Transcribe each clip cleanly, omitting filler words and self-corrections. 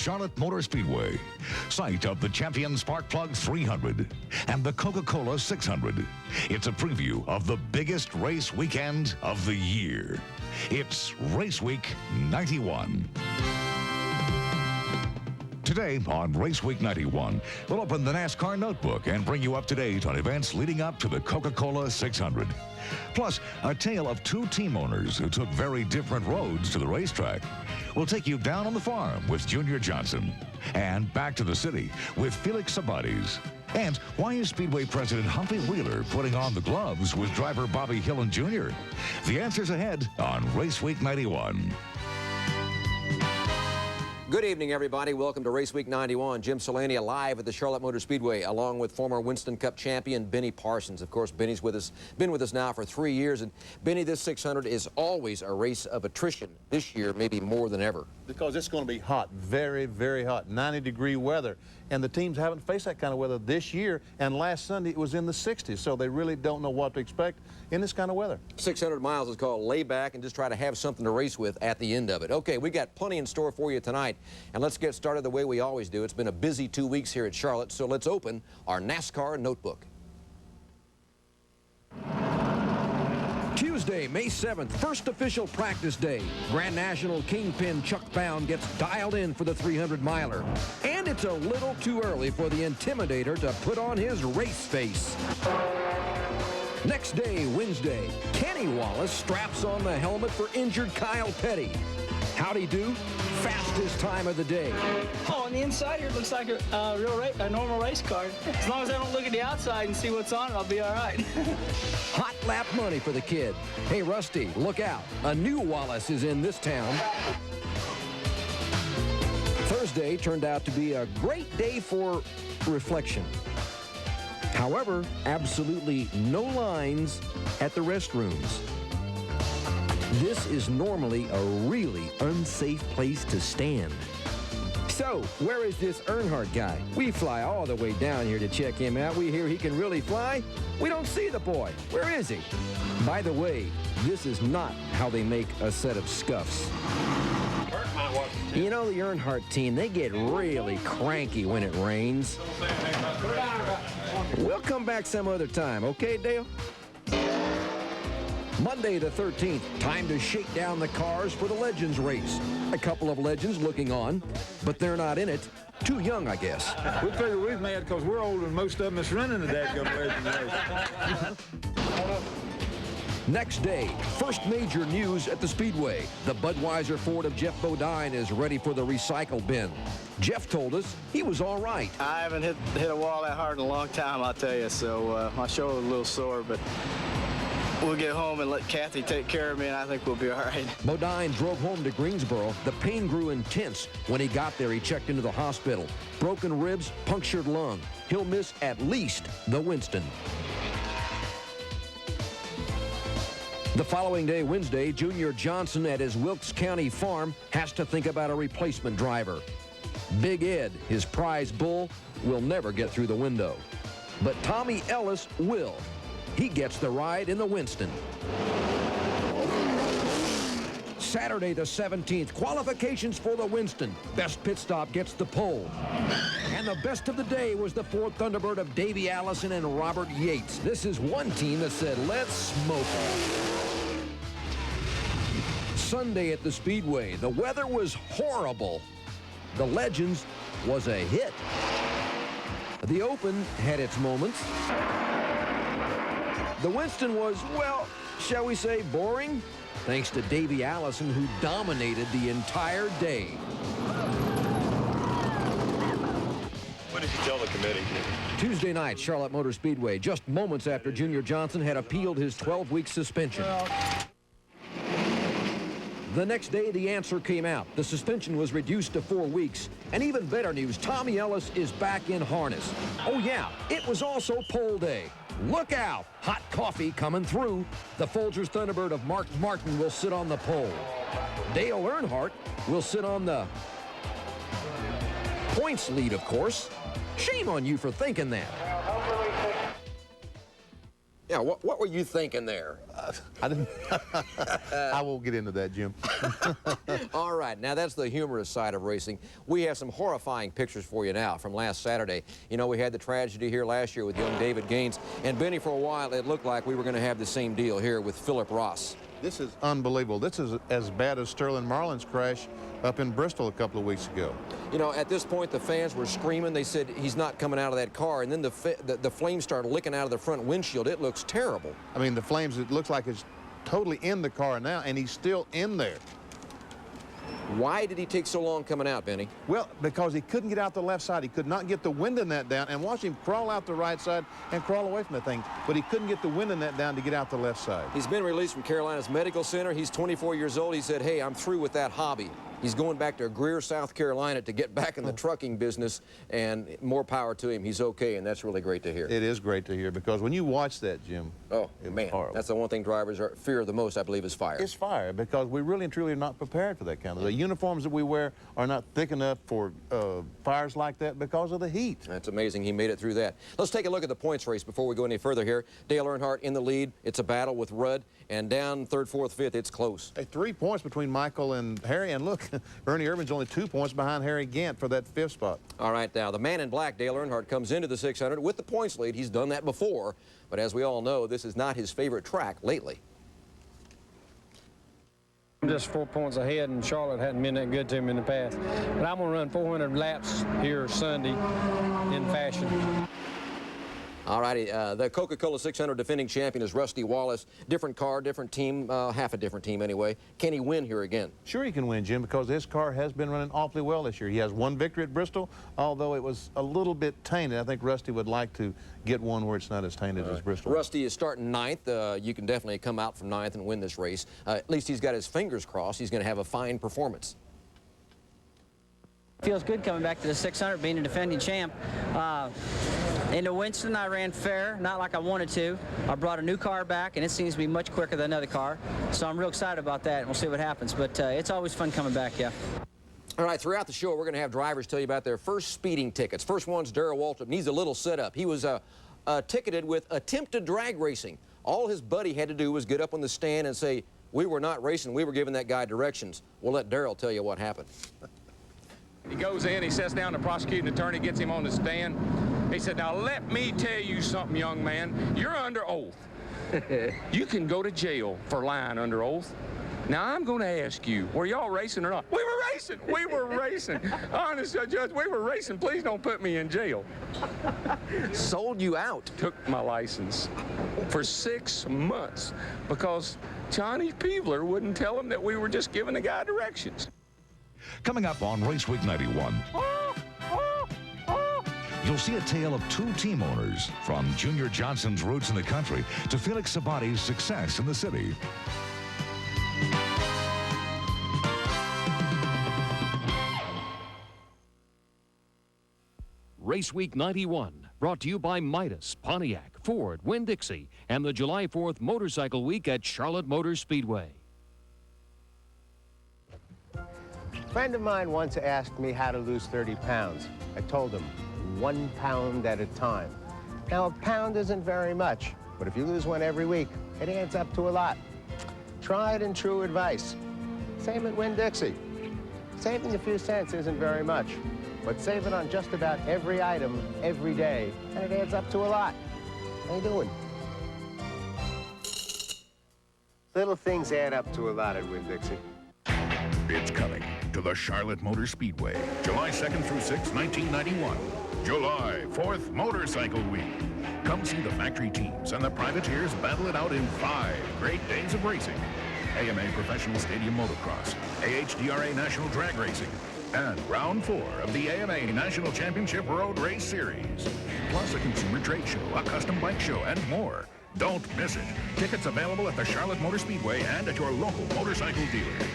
Charlotte Motor Speedway, site of the Champion Spark Plug 300 and the Coca-Cola 600. It's a preview of the biggest race weekend of the year. It's Race Week 91. Today on Race Week 91, we'll open the NASCAR notebook and bring you up to date on events leading up to the Coca-Cola 600. Plus, a tale of two team owners who took very different roads to the racetrack. We'll take you down on the farm with Junior Johnson and back to the city with Felix Sabates. And why is Speedway President Humpy Wheeler putting on the gloves with driver Bobby Hillin Jr.? The answers ahead on Race Week 91. Good evening, everybody. Welcome to Race Week 91. Jim Celania live at the Charlotte Motor Speedway, along with former Winston Cup champion Benny Parsons. Of course, Benny's been with us now for 3 years. And Benny, this 600 is always a race of attrition. This year, maybe more than ever. Because it's going to be hot, very, very hot, 90-degree weather. And the teams haven't faced that kind of weather this year. And last Sunday, it was in the 60s. So they really don't know what to expect in this kind of weather. 600 miles is called lay back and just try to have something to race with at the end of it. Okay, we got plenty in store for you tonight. And let's get started the way we always do. It's been a busy 2 weeks here at Charlotte, so let's open our NASCAR notebook. Tuesday, May 7th, first official practice day. Grand National Kingpin Chuck Bound gets dialed in for the 300-miler. And it's a little too early for the Intimidator to put on his race face. Next day, Wednesday, Kenny Wallace straps on the helmet for injured Kyle Petty. How'd he do? Fastest time of the day. Oh, on the inside here, it looks like a normal race car. As long as I don't look at the outside and see what's on it, I'll be all right. Hot lap money for the kid. Hey, Rusty, look out. A new Wallace is in this town. Thursday turned out to be a great day for reflection. However, absolutely no lines at the restrooms. This is normally a really unsafe place to stand. So, where is this Earnhardt guy? We fly all the way down here to check him out. We hear he can really fly. We don't see the boy. Where is he? By the way, this is not how they make a set of scuffs. You know, the Earnhardt team, they get really cranky when it rains. We'll come back some other time, okay, Dale? Monday the 13th, time to shake down the cars for the Legends race. A couple of legends looking on, but they're not in it. Too young, I guess. We figure we're mad because we're older than most of them that's running the dadgum Legends race. Next day, first major news at the Speedway. The Budweiser Ford of Jeff Bodine is ready for the recycle bin. Jeff told us he was all right. I haven't hit a wall that hard in a long time, I'll tell you, so my shoulder's a little sore, but we'll get home and let Kathy take care of me, and I think we'll be all right. Bodine drove home to Greensboro. The pain grew intense. When he got there, he checked into the hospital. Broken ribs, punctured lung. He'll miss at least the Winston. The following day, Wednesday, Junior Johnson at his Wilkes County farm has to think about a replacement driver. Big Ed, his prize bull, will never get through the window. But Tommy Ellis will. He gets the ride in the Winston. Saturday the 17th, qualifications for the Winston. Best pit stop gets the pole. And the best of the day was the Ford Thunderbird of Davey Allison and Robert Yates. This is one team that said, let's smoke. Sunday at the Speedway, the weather was horrible. The Legends was a hit. The Open had its moments. The Winston was, well, shall we say, boring? Thanks to Davey Allison, who dominated the entire day. What did you tell the committee? Tuesday night, Charlotte Motor Speedway, just moments after Junior Johnson had appealed his 12-week suspension. The next day, the answer came out. The suspension was reduced to 4 weeks. And even better news, Tommy Ellis is back in harness. Oh, yeah, it was also pole day. Look out! Hot coffee coming through. The Folgers Thunderbird of Mark Martin will sit on the pole. Dale Earnhardt will sit on the points lead, of course. Shame on you for thinking that. Yeah, what were you thinking there? I didn't. I won't get into that, Jim. All right, now that's the humorous side of racing. We have some horrifying pictures for you now from last Saturday. You know, we had the tragedy here last year with young David Gaines. And Benny, for a while, it looked like we were going to have the same deal here with Philip Ross. This is unbelievable. This is as bad as Sterling Marlin's crash up in Bristol a couple of weeks ago. You know, at this point, the fans were screaming. They said he's not coming out of that car. And then the flames started licking out of the front windshield. It looks terrible. I mean, the flames, it looks like it's totally in the car now, and he's still in there. Why did he take so long coming out, Benny? Well, because he couldn't get out the left side. He could not get the wind in that down, and watch him crawl out the right side and crawl away from the thing. But he couldn't get the wind in that down to get out the left side. He's been released from Carolina's Medical Center. He's 24 years old. He said, hey, I'm through with that hobby. He's going back to Greer, South Carolina to get back in the trucking business, and more power to him. He's okay, and that's really great to hear. It is great to hear, because when you watch that, Jim, oh, man, horrible. That's the one thing drivers fear the most, I believe, is fire. It's fire, because we really and truly are not prepared for that kind of thing. The uniforms that we wear are not thick enough for fires like that because of the heat. That's amazing he made it through that. Let's take a look at the points race before we go any further here. Dale Earnhardt in the lead. It's a battle with Rudd, and down third, fourth, fifth, it's close. Hey, 3 points between Michael and Harry, and look, Ernie Irvin's only 2 points behind Harry Gant for that 5th spot. All right, now the man in black, Dale Earnhardt, comes into the 600 with the points lead. He's done that before, but as we all know, this is not his favorite track lately. I'm just 4 points ahead, and Charlotte hadn't been that good to him in the past. But I'm going to run 400 laps here Sunday in fashion. All righty, the Coca-Cola 600 defending champion is Rusty Wallace. Different car, different team, half a different team anyway. Can he win here again? Sure he can win, Jim, because his car has been running awfully well this year. He has 1 victory at Bristol, although it was a little bit tainted. I think Rusty would like to get one where it's not as tainted as Bristol. Rusty is starting 9th. You can definitely come out from 9th and win this race. At least he's got his fingers crossed. He's going to have a fine performance. Feels good coming back to the 600, being a defending champ. Into Winston, I ran fair, not like I wanted to. I brought a new car back, and it seems to be much quicker than another car. So I'm real excited about that, and we'll see what happens. But it's always fun coming back, yeah. All right, throughout the show, we're going to have drivers tell you about their first speeding tickets. First one's Darrell Waltrip. Needs a little setup. He was ticketed with attempted drag racing. All his buddy had to do was get up on the stand and say, we were not racing, we were giving that guy directions. We'll let Darrell tell you what happened. He goes in, he sits down, the prosecuting attorney gets him on the stand. He said, now let me tell you something, young man. You're under oath. You can go to jail for lying under oath. Now, I'm going to ask you, were y'all racing or not? We were racing. We were racing. Honest, Judge, we were racing. Please don't put me in jail. Sold you out. Took my license for 6 months because Johnny Peebler wouldn't tell him that we were just giving the guy directions. Coming up on Race Week 91. You'll see a tale of 2 team owners, from Junior Johnson's roots in the country to Felix Sabates' success in the city. Race Week 91, brought to you by Midas, Pontiac, Ford, Winn-Dixie, and the July 4th Motorcycle Week at Charlotte Motor Speedway. A friend of mine once asked me how to lose 30 pounds. I told him, 1 pound at a time. Now, a pound isn't very much, but if you lose one every week, it adds up to a lot. Tried and true advice. Same at Winn-Dixie. Saving a few cents isn't very much, but save it on just about every item, every day, and it adds up to a lot. How you doing? Little things add up to a lot at Winn-Dixie. It's coming to the Charlotte Motor Speedway, July 2nd through 6th, 1991. July 4th Motorcycle Week. Come see the factory teams and the privateers battle it out in 5 great days of racing. AMA Professional Stadium Motocross, AHDRA National Drag Racing, and Round 4 of the AMA National Championship Road Race Series. Plus a consumer trade show, a custom bike show, and more. Don't miss it. Tickets available at the Charlotte Motor Speedway and at your local motorcycle dealer.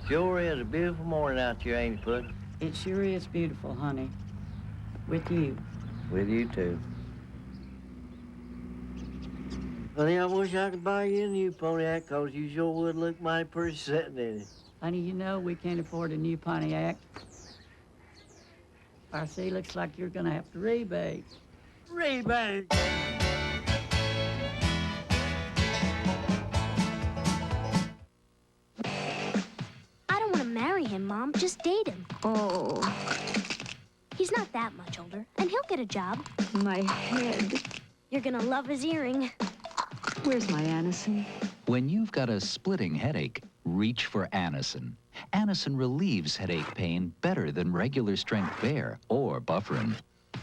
Sure is a beautiful morning out here, ain't it, Put? It sure is beautiful, honey. With you. With you, too. Honey, I wish I could buy you a new Pontiac, because you sure would look mighty pretty sitting in it. Honey, you know we can't afford a new Pontiac. I see, looks like you're gonna have to rebate. Rebate? him, Mom. Just date him. Oh, He's not that much older, and he'll get a job. my head. You're gonna love his earring. Where's my Anison? When you've got a splitting headache, reach for Anison. Anison relieves headache pain better than regular strength Bear or Bufferin.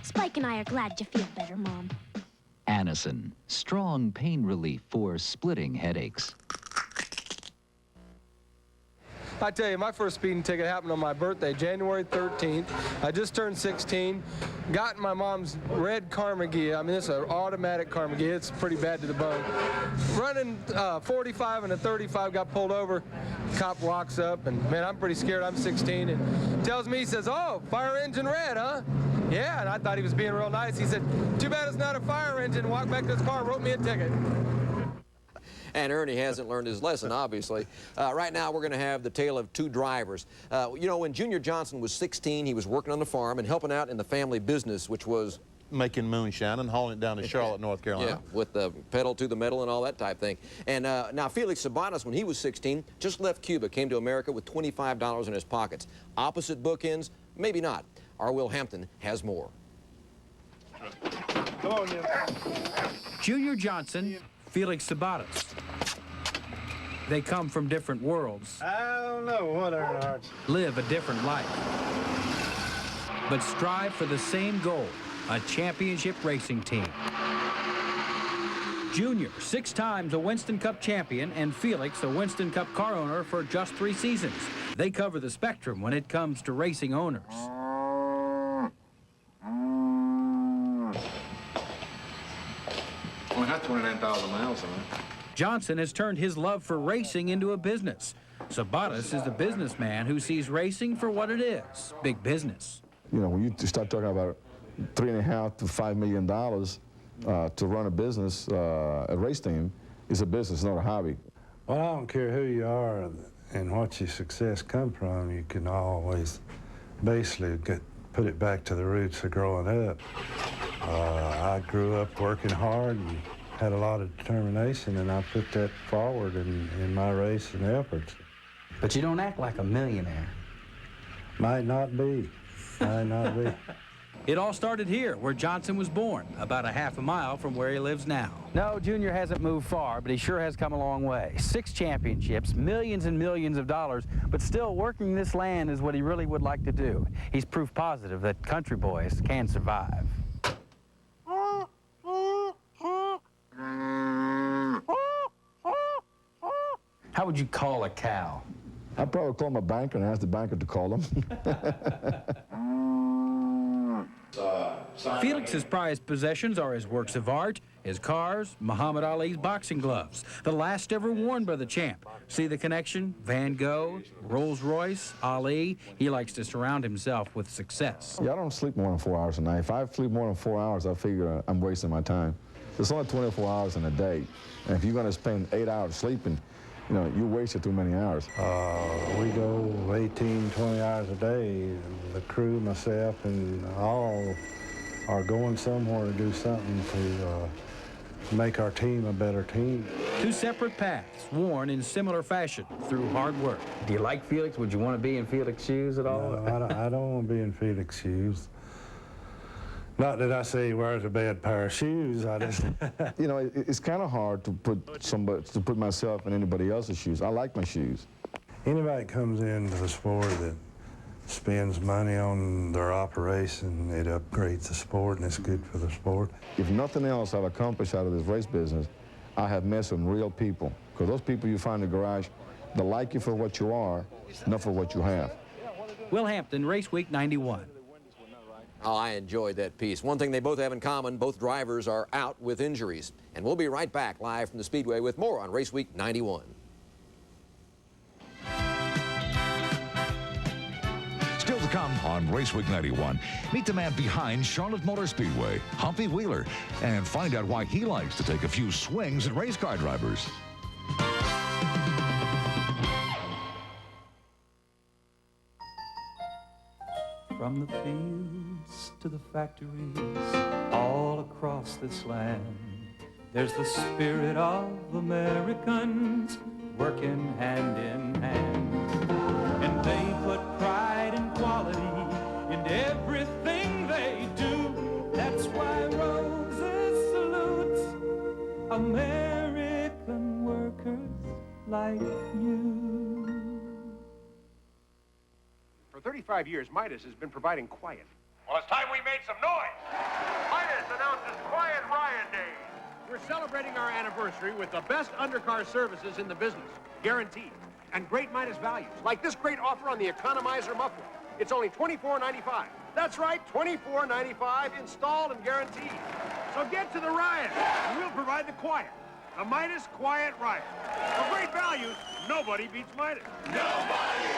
Spike and I are glad you feel better, Mom. Anison, strong pain relief for splitting headaches. I tell you, my first speeding ticket happened on my birthday, January 13th. I just turned 16, got in my mom's red Carnegie. I mean, it's an automatic Carnegie. It's pretty bad to the bone. Running 45 and a 35, got pulled over. Cop walks up, and man, I'm pretty scared. I'm 16, and tells me, he says, "Oh, fire engine red, huh?" Yeah, and I thought he was being real nice. He said, "Too bad it's not a fire engine." Walked back to his car, wrote me a ticket. And Ernie hasn't learned his lesson, obviously. Right now, we're going to have the tale of two drivers. You know, when Junior Johnson was 16, he was working on the farm and helping out in the family business, which was making moonshine and hauling it down to Charlotte, North Carolina. Yeah, with the pedal to the metal and all that type thing. And now Felix Sabates, when he was 16, just left Cuba, came to America with $25 in his pockets. Opposite bookends? Maybe not. Our Will Hampton has more. Come on, Jim. Junior Johnson, Felix Sabates. They come from different worlds. I don't know what Earnhardt. Live a different life. But strive for the same goal, a championship racing team. Junior, 6 times a Winston Cup champion, and Felix, a Winston Cup car owner for just 3 seasons. They cover the spectrum when it comes to racing owners. Only had 29,000 miles on it. Johnson has turned his love for racing into a business. Sabates is a businessman who sees racing for what it is, big business. You know, when you start talking about $3.5 to $5 million to run a business, a race team, is a business, not a hobby. Well, I don't care who you are and what your success come from, you can always basically put it back to the roots of growing up. I grew up working hard and had a lot of determination, and I put that forward in my racing efforts. But you don't act like a millionaire. Might not be. Might not be. It all started here, where Johnson was born, about a half a mile from where he lives now. No, Junior hasn't moved far, but he sure has come a long way. 6 championships, millions and millions of dollars, but still working this land is what he really would like to do. He's proof positive that country boys can survive. How would you call a cow? I'd probably call my banker and ask the banker to call him. Felix's prized possessions are his works of art, his cars, Muhammad Ali's boxing gloves, the last ever worn by the champ. See the connection? Van Gogh, Rolls-Royce, Ali. He likes to surround himself with success. Yeah, I don't sleep more than 4 hours a night. If I sleep more than 4 hours, I figure I'm wasting my time. There's only 24 hours in a day. And if you're going to spend 8 hours sleeping, you know, you wasted too many hours. We go 18, 20 hours a day. The crew, myself, and all are going somewhere to do something to make our team a better team. 2 separate paths, worn in similar fashion through hard work. Do you like Felix? Would you want to be in Felix's shoes at all? No, I don't want to be in Felix's shoes. Not that I say he wears a bad pair of shoes. I just. You know, it's kind of hard to put myself in anybody else's shoes. I like my shoes. Anybody that comes into the sport that spends money on their operation, it upgrades the sport and it's good for the sport. If nothing else I've accomplished out of this race business, I have met some real people. Because those people you find in the garage, they like you for what you are, not for what you have. Will Hampton, Race Week 91. Oh, I enjoyed that piece. One thing they both have in common, both drivers are out with injuries. And we'll be right back live from the Speedway with more on Race Week 91. Still to come on Race Week 91, meet the man behind Charlotte Motor Speedway, Humpy Wheeler, and find out why he likes to take a few swings at race car drivers. From the fields to the factories, all across this land, there's the spirit of Americans working hand in hand. And they put American workers like you. For 35 years, Midas has been providing quiet. Well, it's time we made some noise. Midas announces Quiet Riot Days. We're celebrating our anniversary with the best undercar services in the business, guaranteed, and great Midas values, like this great offer on the Economizer muffler. It's only $24.95. That's right, $24.95, installed and guaranteed. So get to the riot, and we'll provide the quiet. The Midas Quiet Riot. For great values, nobody beats Midas. Nobody!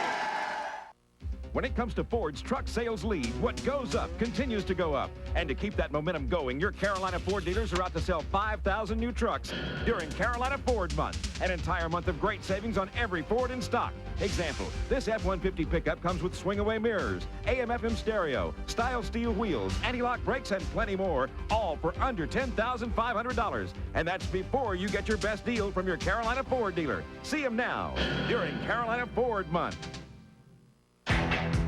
When it comes to Ford's truck sales lead, what goes up continues to go up. And to keep that momentum going, your Carolina Ford dealers are out to sell 5,000 new trucks during Carolina Ford Month. An entire month of great savings on every Ford in stock. Example, this F-150 pickup comes with swing-away mirrors, AM/FM stereo, style steel wheels, anti-lock brakes, and plenty more, all for under $10,500. And that's before you get your best deal from your Carolina Ford dealer. See them now during Carolina Ford Month.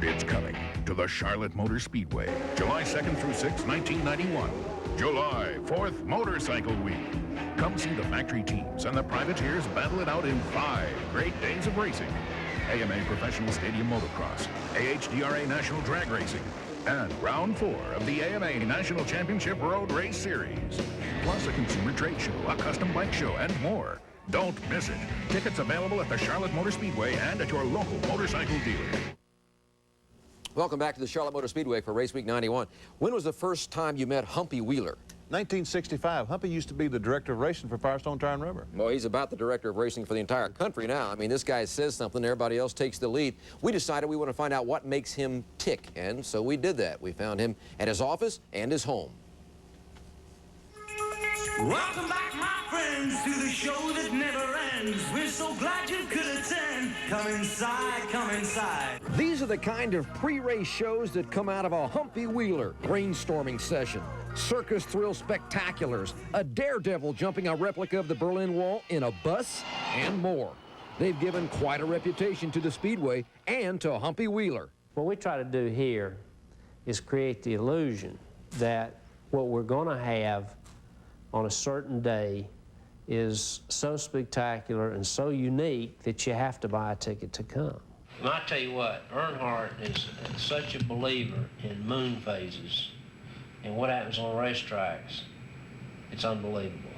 It's coming to the Charlotte Motor Speedway, July 2nd through 6th, 1991. July 4th, Motorcycle Week. Come see the factory teams and the privateers battle it out in 5 great days of racing. AMA Professional Stadium Motocross, AHDRA National Drag Racing, and Round 4 of the AMA National Championship Road Race Series. Plus a consumer trade show, a custom bike show, and more. Don't miss it. Tickets available at the Charlotte Motor Speedway and at your local motorcycle dealer. Welcome back to the Charlotte Motor Speedway for Race Week 91. When was the first time you met Humpy Wheeler? 1965. Humpy used to be the director of racing for Firestone Tire and Rubber. Well, he's about the director of racing for the entire country now. I mean, this guy says something, everybody else takes the lead. We decided we want to find out what makes him tick, and so we did that. We found him at his office and his home. Welcome back, my friends, to the show that never ends. We're so glad you could attend. Come inside, come inside. These are the kind of pre-race shows that come out of a Humpy Wheeler brainstorming session. Circus thrill spectaculars, a daredevil jumping a replica of the Berlin Wall in a bus, and more. They've given quite a reputation to the Speedway and to Humpy Wheeler. What we try to do here is create the illusion that what we're going to have on a certain day is so spectacular and so unique that you have to buy a ticket to come. And I tell you what, Earnhardt is such a believer in moon phases and what happens on racetracks. It's unbelievable.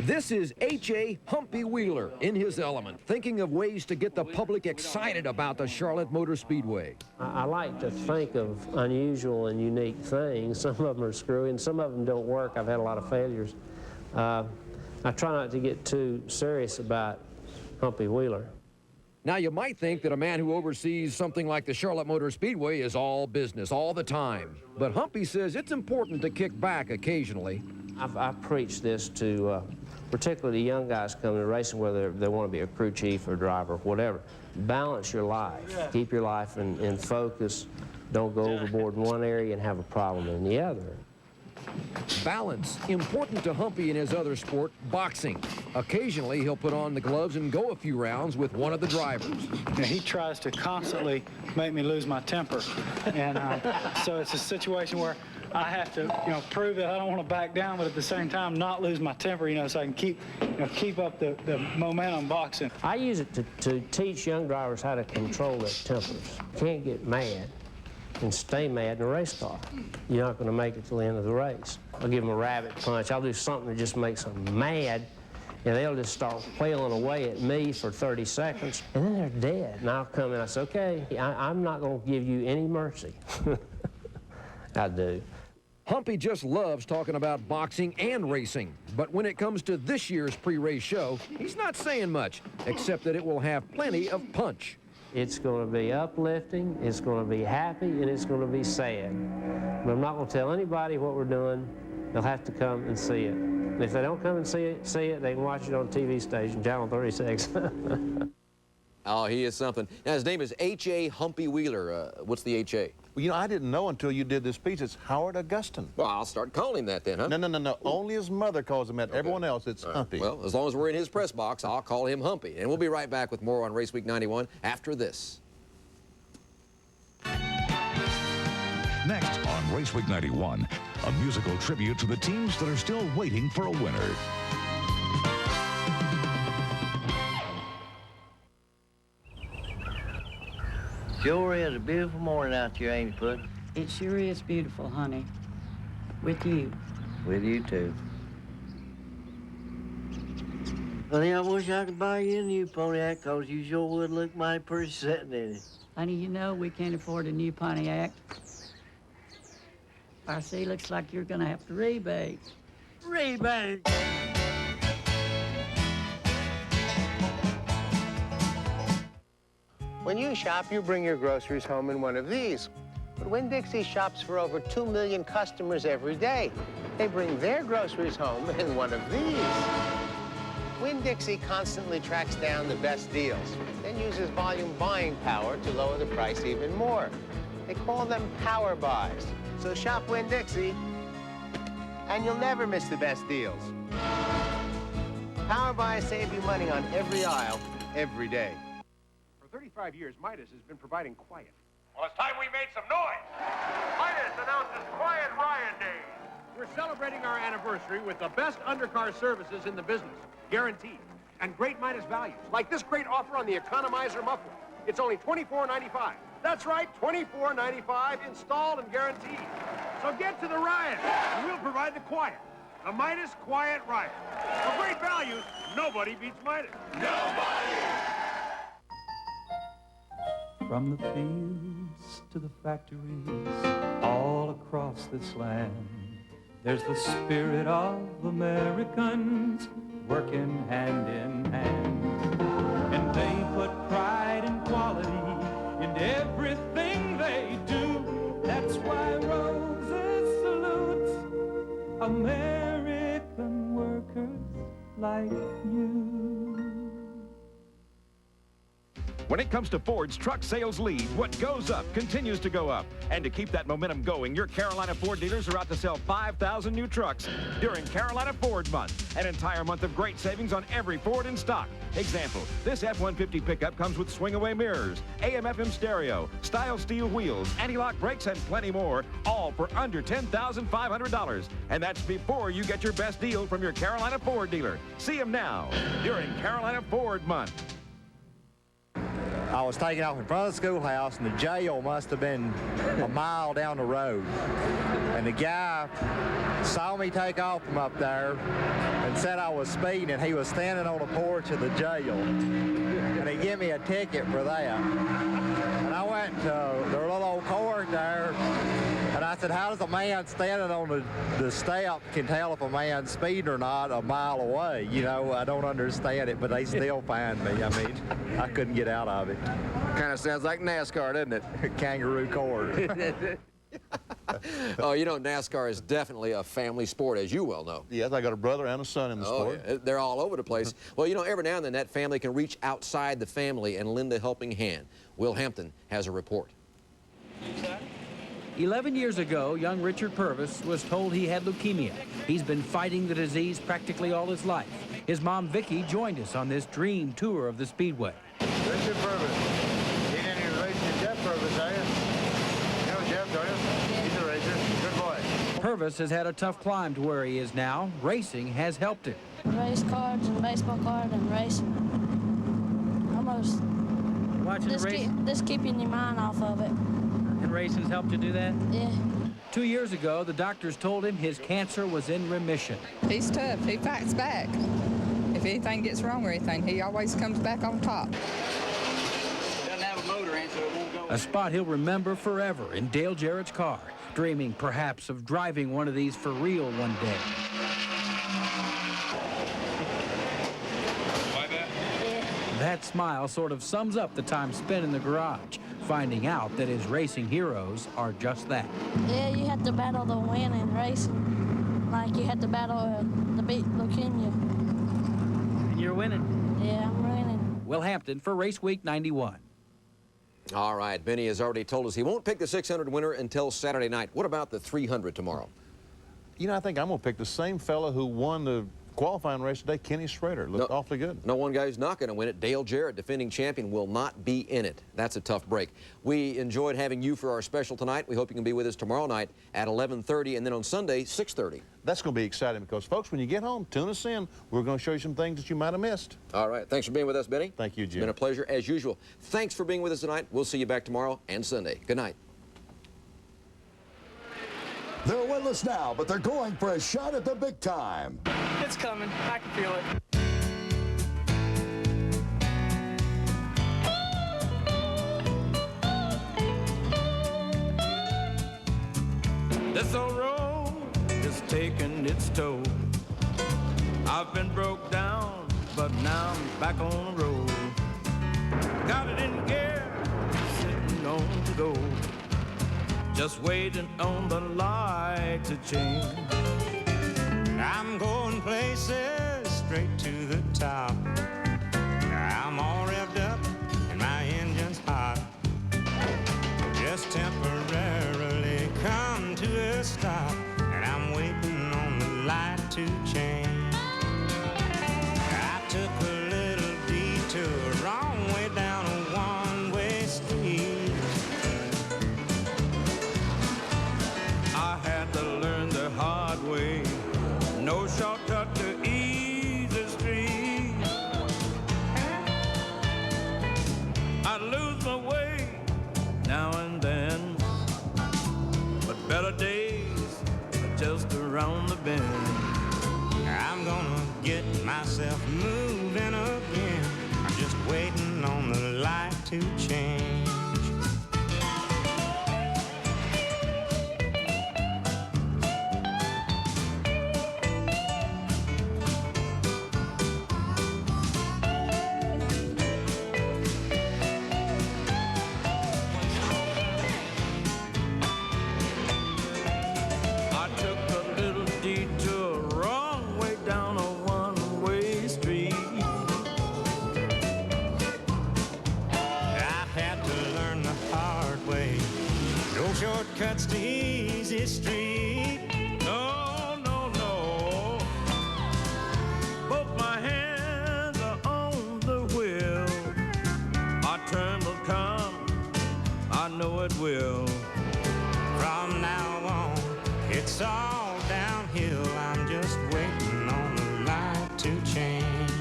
This is H.A. Humpy Wheeler in his element, thinking of ways to get the public excited about the Charlotte Motor Speedway. I like to think of unusual and unique things. Some of them are screwy and some of them don't work. I've had a lot of failures. I try not to get too serious about Humpy Wheeler. Now, you might think that a man who oversees something like the Charlotte Motor Speedway is all business all the time. But Humpy says it's important to kick back occasionally. I've preached this to particularly young guys coming to racing, whether they want to be a crew chief or driver or whatever. Balance your life. Keep your life in focus. Don't go overboard in one area and have a problem in the other. Balance, important to Humpy in his other sport, boxing. Occasionally, he'll put on the gloves and go a few rounds with one of the drivers. And he tries to constantly make me lose my temper. And so it's a situation where I have to, prove that I don't want to back down, but at the same time not lose my temper, so I can keep up the momentum boxing. I use it to teach young drivers how to control their tempers. You can't get mad and stay mad in a race car. You're not going to make it till the end of the race. I'll give them a rabbit punch. I'll do something that just makes them mad, and they'll just start wailing away at me for 30 seconds, and then they're dead. And I'll come in and I say, okay, I'm not going to give you any mercy. I do. Humpy just loves talking about boxing and racing, but when it comes to this year's pre-race show, he's not saying much, except that it will have plenty of punch. It's going to be uplifting, it's going to be happy, and it's going to be sad. But I'm not going to tell anybody what we're doing. They'll have to come and see it. And if they don't come and see it, they can watch it on TV station, Channel 36. Oh, he is something. Now, his name is H.A. Humpy Wheeler. What's the H.A.? Well, I didn't know until you did this speech. It's Howard Augustin. Well, I'll start calling him that then, huh? No. Only his mother calls him that. Okay. Everyone else, it's Humpy. Well, as long as we're in his press box, I'll call him Humpy. And we'll be right back with more on Race Week 91 after this. Next on Race Week 91, a musical tribute to the teams that are still waiting for a winner. Sure is a beautiful morning out here, ain't it, Put? It sure is beautiful, honey. With you. With you, too. Honey, I wish I could buy you a new Pontiac, 'cause you sure would look mighty pretty sitting in it. Honey, you know we can't afford a new Pontiac. RC, looks like you're gonna have to rebate. Rebate! When you shop, you bring your groceries home in one of these. But Winn-Dixie shops for over 2 million customers every day. They bring their groceries home in one of these. Winn-Dixie constantly tracks down the best deals, then uses volume buying power to lower the price even more. They call them power buys. So shop Winn-Dixie, and you'll never miss the best deals. Power buys save you money on every aisle, every day. For 35 years, Midas has been providing quiet. Well, it's time we made some noise. Midas announces Quiet Riot Days. We're celebrating our anniversary with the best undercar services in the business, guaranteed, and great Midas values, like this great offer on the Economizer muffler. It's only $24.95. That's right, $24.95, installed and guaranteed. So get to the riot, and we'll provide the quiet. The Midas Quiet Riot. For great values, nobody beats Midas. Nobody! From the fields to the factories, all across this land, there's the spirit of Americans working hand in hand. And they put pride and quality in everything they do. That's why Roses salutes American workers like you. When it comes to Ford's truck sales lead, what goes up continues to go up. And to keep that momentum going, your Carolina Ford dealers are out to sell 5,000 new trucks during Carolina Ford Month. An entire month of great savings on every Ford in stock. Example, this F-150 pickup comes with swing-away mirrors, AM/FM stereo, style steel wheels, anti-lock brakes, and plenty more, all for under $10,500. And that's before you get your best deal from your Carolina Ford dealer. See them now during Carolina Ford Month. I was taken off in front of the schoolhouse, and the jail must have been a mile down the road. And the guy saw me take off from up there and said I was speeding, and he was standing on the porch of the jail. And he gave me a ticket for that. And I went to their little old court there, and I said, how does a man standing on the step can tell if a man's speeding or not a mile away? You know, I don't understand it, but they still find me. I mean, I couldn't get out of it. Kind of sounds like NASCAR, doesn't it? Kangaroo court. Oh, you know, NASCAR is definitely a family sport, as you well know. Yes, I got a brother and a son in the sport. Yeah. They're all over the place. Well, you know, every now and then that family can reach outside the family and lend a helping hand. Will Hampton has a report. 11 years ago, young Richard Purvis was told he had leukemia. He's been fighting the disease practically all his life. His mom, Vicki, joined us on this dream tour of the Speedway. Richard Purvis. He didn't even race to Jeff Purvis, are you? You know Jeff, don't you? He's a racer. Good boy. Purvis has had a tough climb to where he is now. Racing has helped him. Race cards and baseball cards and racing. Almost. Watching the race? Just keeping your mind off of it. And racing's helped you do that? Yeah. 2 years ago, the doctors told him his cancer was in remission. He's tough. He fights back. If anything gets wrong or anything, he always comes back on top. Doesn't have a motor in, so it won't go. A spot he'll remember forever in Dale Jarrett's car, dreaming perhaps of driving one of these for real one day. Like that? Yeah. That smile sort of sums up the time spent in the garage, finding out that his racing heroes are just that. Yeah, you have to battle the win in racing. Like you have to battle the beat leukemia. And you're winning. Yeah, I'm winning. Will Hampton for Race Week 91. All right, Benny has already told us he won't pick the 600 winner until Saturday night. What about the 300 tomorrow? You know, I think I'm going to pick the same fella who won the qualifying race today, Kenny Schrader. Looked awfully good. No, one guy who's not going to win it. Dale Jarrett, defending champion, will not be in it. That's a tough break. We enjoyed having you for our special tonight. We hope you can be with us tomorrow night at 11:30 and then on Sunday, 6:30. That's going to be exciting because, folks, when you get home, tune us in. We're going to show you some things that you might have missed. All right. Thanks for being with us, Benny. Thank you, Jim. It's been a pleasure, as usual. Thanks for being with us tonight. We'll see you back tomorrow and Sunday. Good night. They're winless now, but they're going for a shot at the big time. It's coming. I can feel it. This old road is taking its toll. I've been broke down, but now I'm back on the road. Got it in gear, sitting on the go. Just waiting on the light to change. I'm going places straight to the top. I'm all revved up and my engine's hot. Just temporarily come to a stop, and I'm waiting on the light to change. I took a little detour, wrong way down a one-way street. I had to learn the hard way. No shortcut to easy street. I lose my way now and then, but better days are just around the bend. I'm gonna get myself moving again. I'm just waiting on the light to change. I took a little detour, wrong way down a one-way street. I had to learn the hard way. No shortcuts to easy street. No, no, no. Both my hands are on the wheel. Our turn will come, I know it will. From now on, it's all downhill. I'm just waiting on the light to change.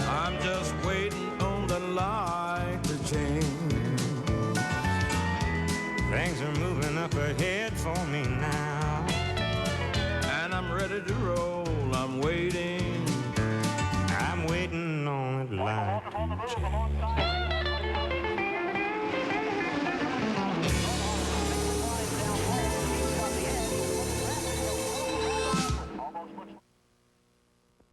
I'm just waiting on the light to change. Things are moving up ahead for me now, and I'm ready to roll. I'm waiting on the light to change.